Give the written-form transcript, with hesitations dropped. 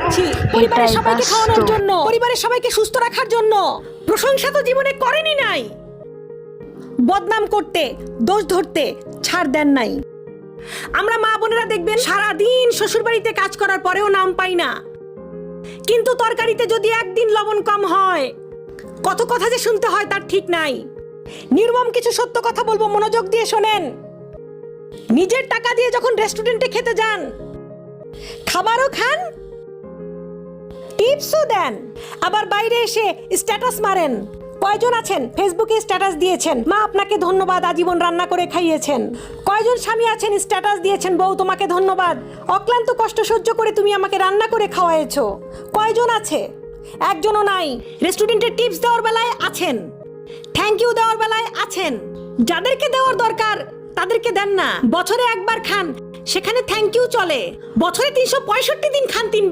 খাচ্ছি পরিবারের সবাইকে খাওয়ানোর জন্য, পরিবারের সবাইকে সুস্থ রাখার জন্য। প্রশংসা তো জীবনে করেনি নাই, বদনাম করতে, দোষ ধরতে ছাড় দেন নাই। আমরা মা বোনেরা দেখবেন সারাদিন শ্বশুরবাড়িতে কাজ করার পরেও নাম পাই না, কিন্তু তরকারিতে যদি একদিন লবণ কম হয় কত কথা যে শুনতে হয় তার ঠিক নাই। নির্মম কিছু সত্য কথা বলবো, মনোযোগ দিয়ে শোনেন। নিজের টাকা দিয়ে যখন রেস্টুরেন্টে খেতে যান, খাবারও খান, টিপসও দেন, আবার বাইরে এসে স্ট্যাটাস মারেন। কয়জন আছেন ফেসবুকে স্ট্যাটাস দিয়েছেন, মা আপনাকে ধন্যবাদ, আজীবন রান্না করে খাইয়েছেন। কয়জন স্বামী আছেন স্ট্যাটাস দিয়েছেন, বউ তোমাকে ধন্যবাদ, অক্লান্ত কষ্ট সহ্য করে তুমি আমাকে রান্না করে খাওয়াইছো। কয়জন আছে? একজনও নাই। রেস্টুরেন্টে টিপস দেওয়ার বেলায় আছেন, থ্যাংক ইউ দেওয়ার বেলায় আছেন। যাদেরকে দেওয়ার দরকার তাদেরকে দেন না। বছরে একবার খান, সেখানে থ্যাংক ইউ চলে। বছরে 365 দিন খান, 3